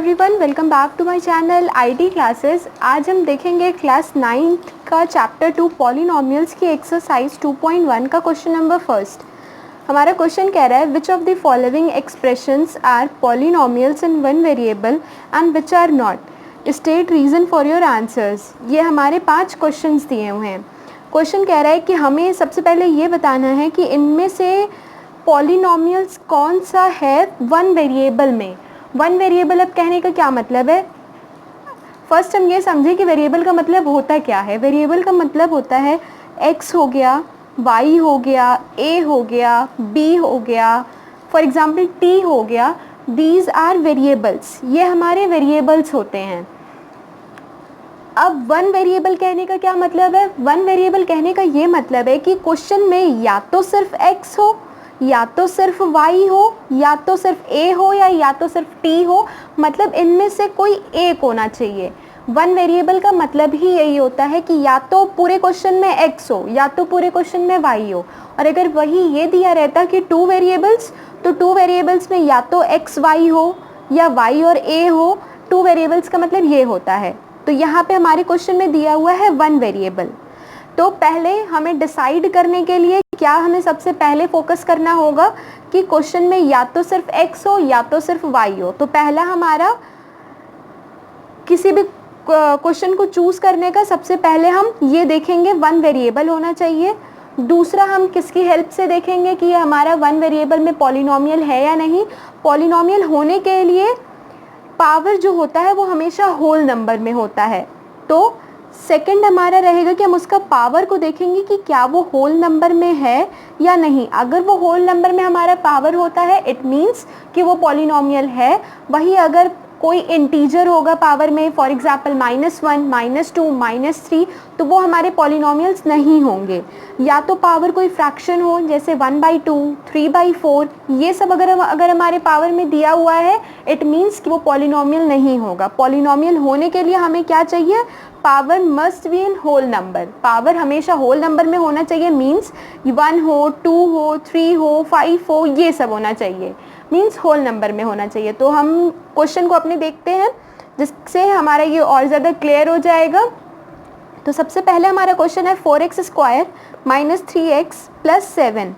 Everyone, welcome back to my channel IT classes. आज हम देखेंगे क्लास 9th का चैप्टर 2 पॉलिनोमियल्स की एक्सरसाइज 2.1 का क्वेश्चन नंबर फर्स्ट। हमारा क्वेश्चन कह रहा है which of the following expressions are polynomials in one variable and which are not, state reason for your answers. ये हमारे 5 क्वेश्चंस दिए हुए हैं। क्वेश्चन कह रहा है कि हमें सबसे पहले ये बताना है कि इनमें से पॉलिनोमियल्स कौन सा है वन वेरिएबल में। वन वेरिएबल अब कहने का क्या मतलब है, फर्स्ट हम ये समझें कि वेरिएबल का मतलब होता क्या है। वेरिएबल का मतलब होता है x हो गया, y हो गया, a हो गया, b हो गया, फॉर एग्जांपल t हो गया। दीज आर वेरिएबल्स, ये हमारे वेरिएबल्स होते हैं। अब वन वेरिएबल कहने का क्या मतलब है, वन वेरिएबल कहने का ये मतलब है कि क्वेश्चन में या तो सिर्फ x हो, या तो सिर्फ y हो, या तो सिर्फ a हो, या तो सिर्फ t हो, मतलब इनमें से कोई एक होना चाहिए। वन वेरिएबल का मतलब ही यही होता है कि या तो पूरे क्वेश्चन में x हो, या तो पूरे क्वेश्चन में y हो। और अगर वही ये दिया रहता कि टू वेरिएबल्स, तो टू वेरिएबल्स में या तो x y हो या y और a हो। टू वेरिएबल्स का मतलब ये होता है। तो यहाँ पे हमारे क्वेश्चन में दिया हुआ है वन वेरिएबल। तो पहले हमें डिसाइड करने के लिए क्या हमें सबसे पहले फोकस करना होगा कि क्वेश्चन में या तो सिर्फ x हो या तो सिर्फ y हो। तो पहला हमारा किसी भी क्वेश्चन को चूज़ करने का सबसे पहले हम ये देखेंगे वन वेरिएबल होना चाहिए। दूसरा हम किसकी हेल्प से देखेंगे कि ये हमारा वन वेरिएबल में पॉलिनोमियल है या नहीं। पॉलिनोमियल होने के लिए पावर जो होता है वो हमेशा होल नंबर में होता है। तो सेकंड हमारा रहेगा कि हम उसका पावर को देखेंगे कि क्या वो होल नंबर में है या नहीं। अगर वो होल नंबर में हमारा पावर होता है इट मीन्स कि वो पॉलिनोमियल है। वही अगर कोई इंटीजर होगा पावर में, फॉर एग्जांपल -1, -2, -3, तो वो हमारे पॉलिनोमियल्स नहीं होंगे। या तो पावर कोई फ्रैक्शन हो जैसे 1/2, 3/4, ये सब अगर हमारे पावर में दिया हुआ है इट मीन्स कि वो पॉलिनोमियल नहीं होगा। पॉलिनोमियल होने के लिए हमें क्या चाहिए, power must be in whole number. Power हमेशा होल नंबर में होना चाहिए, मीन्स 1 हो, 2 हो, 3 हो, 5 हो, ये सब होना चाहिए, मीन्स होल नंबर में होना चाहिए। तो हम क्वेश्चन को अपने देखते हैं जिससे हमारा ये और ज़्यादा क्लियर हो जाएगा। तो सबसे पहले हमारा क्वेश्चन है 4x² - 3x + 7।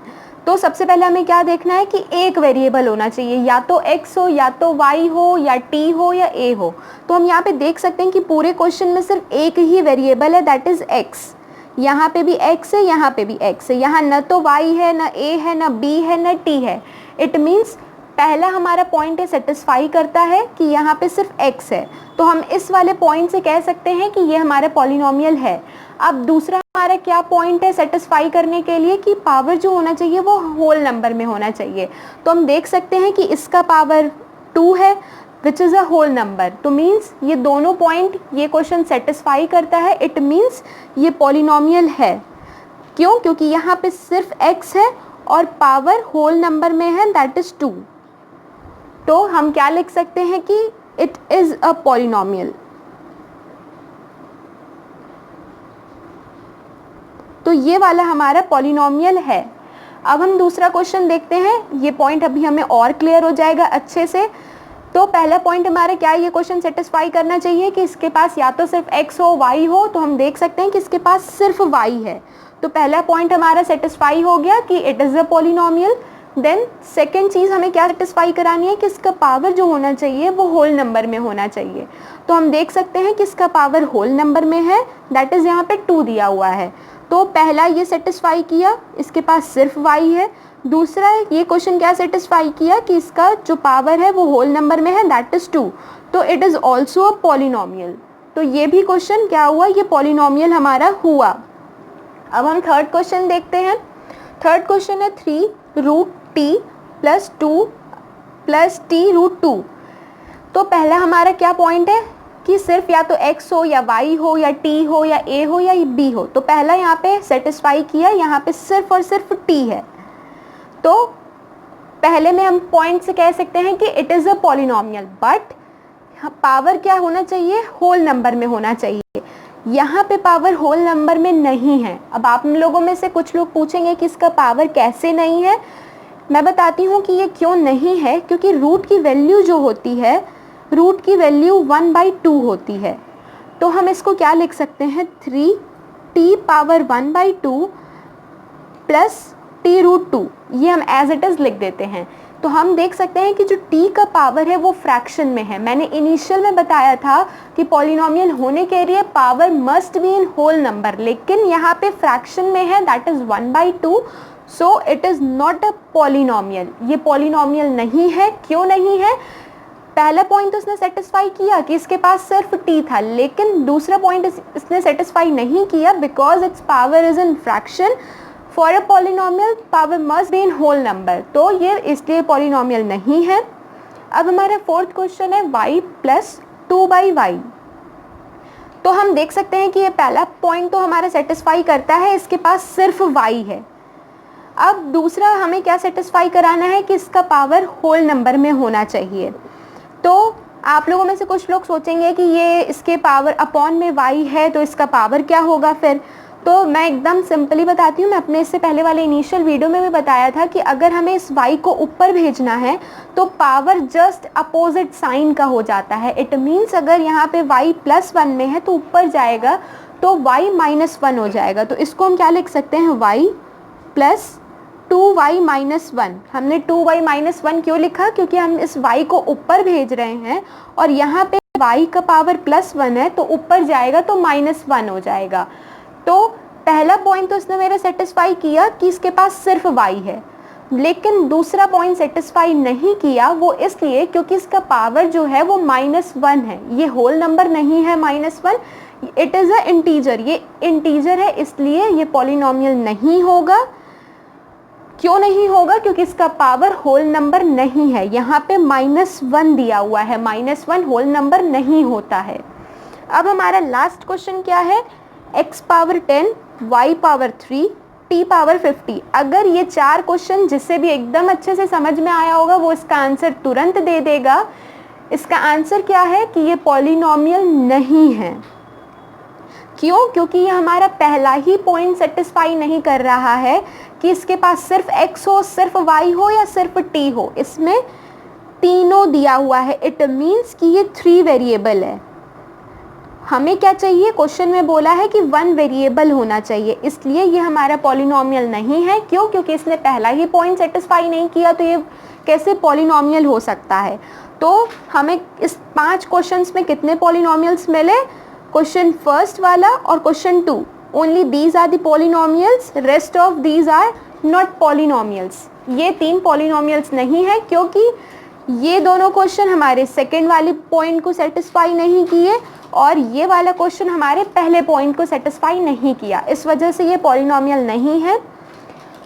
तो सबसे पहले हमें क्या देखना है कि एक वेरिएबल होना चाहिए, या तो x हो, या तो y हो, या t हो, या a हो। तो हम यहाँ पे देख सकते हैं कि पूरे क्वेश्चन में सिर्फ एक ही वेरिएबल है, दैट इज़ x। यहाँ पे भी x है, यहाँ पे भी x है। यहाँ न तो y है, न a है, न b है, न t है। इट मीन्स पहला हमारा पॉइंट है सेटिस्फाई करता है कि यहाँ पे सिर्फ x है। तो हम इस वाले पॉइंट से कह सकते हैं कि ये हमारा पॉलिनोमियल है। अब दूसरा हमारा क्या पॉइंट है सेटिस्फाई करने के लिए कि पावर जो होना चाहिए वो होल नंबर में होना चाहिए। तो हम देख सकते हैं कि इसका पावर 2 है which is a whole number. तो मीन्स ये दोनों पॉइंट ये क्वेश्चन सेटिस्फाई करता है। इट मीन्स ये पॉलिनोमियल है। क्यों? क्योंकि यहाँ पे सिर्फ x है और पावर होल नंबर में है, दैट इज़ 2। तो हम क्या लिख सकते हैं कि इट इज़ अ पॉलिनोमियल। तो ये वाला हमारा पॉलिनोमियल है। अब हम दूसरा क्वेश्चन देखते हैं, ये पॉइंट अभी हमें और क्लियर हो जाएगा अच्छे से। तो पहला पॉइंट हमारा क्या है, ये क्वेश्चन सेटिस्फाई करना चाहिए कि इसके पास या तो सिर्फ x हो, y हो। तो हम देख सकते हैं कि इसके पास सिर्फ y है। तो पहला पॉइंट हमारा सेटिस्फाई हो गया कि it is a polynomial. Then second चीज़ हमें क्या सेटिस्फाई करानी है कि इसका पावर जो होना चाहिए वो होल नंबर में होना चाहिए। तो हम देख सकते हैं कि इसका पावर होल नंबर में है, दैट इज़ यहाँ पे 2 दिया हुआ है। तो पहला ये सेटिस्फाई किया, इसके पास सिर्फ y है। दूसरा ये क्वेश्चन क्या सेटिस्फाई किया कि इसका जो पावर है वो होल नंबर में है, दैट इज़ 2। तो it is also a polynomial. तो ये भी क्वेश्चन क्या हुआ, ये पॉलिनोमियल हमारा हुआ। अब हम थर्ड क्वेश्चन देखते हैं। थर्ड क्वेश्चन है 3√t + 2 + t√2। तो पहला हमारा क्या पॉइंट है कि सिर्फ या तो x हो, या y हो, या t हो, या a हो, या b हो। तो पहला यहाँ पे सेटिस्फाई किया, यहाँ पे सिर्फ और सिर्फ t है। तो पहले में हम पॉइंट से कह सकते हैं कि it is a polynomial, but power क्या होना चाहिए, होल नंबर में होना चाहिए। यहाँ पे पावर होल नंबर में नहीं है। अब आप लोगों में से कुछ लोग पूछेंगे कि इसका पावर कैसे नहीं है। मैं बताती हूँ कि ये क्यों नहीं है, क्योंकि रूट की वैल्यू जो होती है रूट की वैल्यू 1/2 होती है। तो हम इसको क्या लिख सकते हैं, 3t⁻1/2 प्लस t√2, ये हम एज इट इज़ लिख देते हैं। तो हम देख सकते हैं कि जो t का पावर है वो फ्रैक्शन में है। मैंने इनिशियल में बताया था कि पॉलिनोमियल होने के लिए power must be in whole number, लेकिन यहाँ पे फ्रैक्शन में है, that is 1/2, so it is not a polynomial. ये पॉलिनोमियल नहीं है। क्यों नहीं है? पहला पॉइंट तो इसने सेटिस्फाई किया कि इसके पास सिर्फ t था, लेकिन दूसरा पॉइंट इसने सेटिस्फाई नहीं किया because its power is in fraction. For a polynomial power must be in whole number, तो ये इसलिए पॉलिनोमियल नहीं है। अब हमारा फोर्थ क्वेश्चन है y + 2/y। तो हम देख सकते हैं कि ये पहला पॉइंट तो हमारा सेटिस्फाई करता है, इसके पास सिर्फ y है। अब दूसरा हमें क्या सेटिस्फाई कराना है कि इसका पावर होल नंबर में होना चाहिए। तो आप लोगों में से कुछ लोग सोचेंगे कि ये इसके पावर अपॉन में y है तो इसका पावर क्या होगा फिर। तो मैं एकदम सिंपली बताती हूँ। मैं अपने इससे पहले वाले इनिशियल वीडियो में भी बताया था कि अगर हमें इस y को ऊपर भेजना है तो पावर जस्ट अपोजिट साइन का हो जाता है। इट मीन्स अगर यहाँ पे y +1 में है तो ऊपर जाएगा तो y -1 हो जाएगा। तो इसको हम क्या लिख सकते हैं, y + 2y - 1। हमने 2y - 1 क्यों लिखा? क्योंकि हम इस y को ऊपर भेज रहे हैं और यहाँ पे y का पावर +1 है तो ऊपर जाएगा तो -1 हो जाएगा। तो पहला पॉइंट तो इसने मेरा सेटिस्फाई किया कि इसके पास सिर्फ y है, लेकिन दूसरा पॉइंट सेटिस्फाई नहीं किया। वो इसलिए क्योंकि इसका पावर जो है वो -1 है। ये होल नंबर नहीं है -1, इट इज़ अ इंटीजर। ये इंटीजर है, इसलिए ये पॉलिनोमियल नहीं होगा। क्यों नहीं होगा? क्योंकि इसका पावर होल नंबर नहीं है। यहाँ पे -1 दिया हुआ है, -1 होल नंबर नहीं होता है। अब हमारा लास्ट क्वेश्चन क्या है, x power 10, y power 3, t power 50। अगर ये चार क्वेश्चन जिससे भी एकदम अच्छे से समझ में आया होगा वो इसका आंसर तुरंत दे देगा। इसका आंसर क्या है कि ये पॉलिनोमियल नहीं है। क्यों? क्योंकि ये हमारा पहला ही पॉइंट सेटिस्फाई नहीं कर रहा है कि इसके पास सिर्फ x हो, सिर्फ y हो या सिर्फ t हो। इसमें तीनों दिया हुआ है। इट मीन्स कि ये 3 वेरिएबल है। हमें क्या चाहिए? क्वेश्चन में बोला है कि 1 वेरिएबल होना चाहिए, इसलिए ये हमारा पॉलिनोमियल नहीं है। क्यों? क्योंकि इसने पहला ही पॉइंट सेटिस्फाई नहीं किया, तो ये कैसे पॉलिनोमियल हो सकता है। तो हमें इस 5 क्वेश्चंस में कितने पॉलिनोमियल्स मिले? क्वेश्चन फर्स्ट वाला और question 2, only these are the polynomials, rest of these are not polynomials. ये 3 पॉलिनोमियल्स नहीं है क्योंकि ये दोनों क्वेश्चन हमारे सेकेंड वाले पॉइंट को सेटिस्फाई नहीं किए और ये वाला क्वेश्चन हमारे पहले पॉइंट को सेटिस्फाई नहीं किया। इस वजह से ये पॉलिनोमियल नहीं है।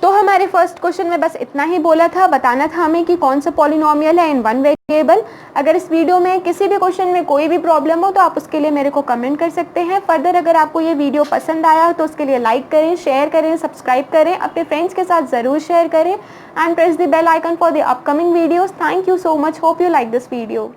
तो हमारे फर्स्ट क्वेश्चन में बस इतना ही बोला था, बताना था हमें कि कौन सा पॉलिनोमियल है इन 1 वेरिएबल। अगर इस वीडियो में किसी भी क्वेश्चन में कोई भी प्रॉब्लम हो तो आप उसके लिए मेरे को कमेंट कर सकते हैं। फर्दर अगर आपको ये वीडियो पसंद आया तो उसके लिए लाइक करें, शेयर करें, सब्सक्राइब करें, अपने फ्रेंड्स के साथ ज़रूर शेयर करें and press the bell icon for the upcoming videos. Thank you so much, hope you like this video.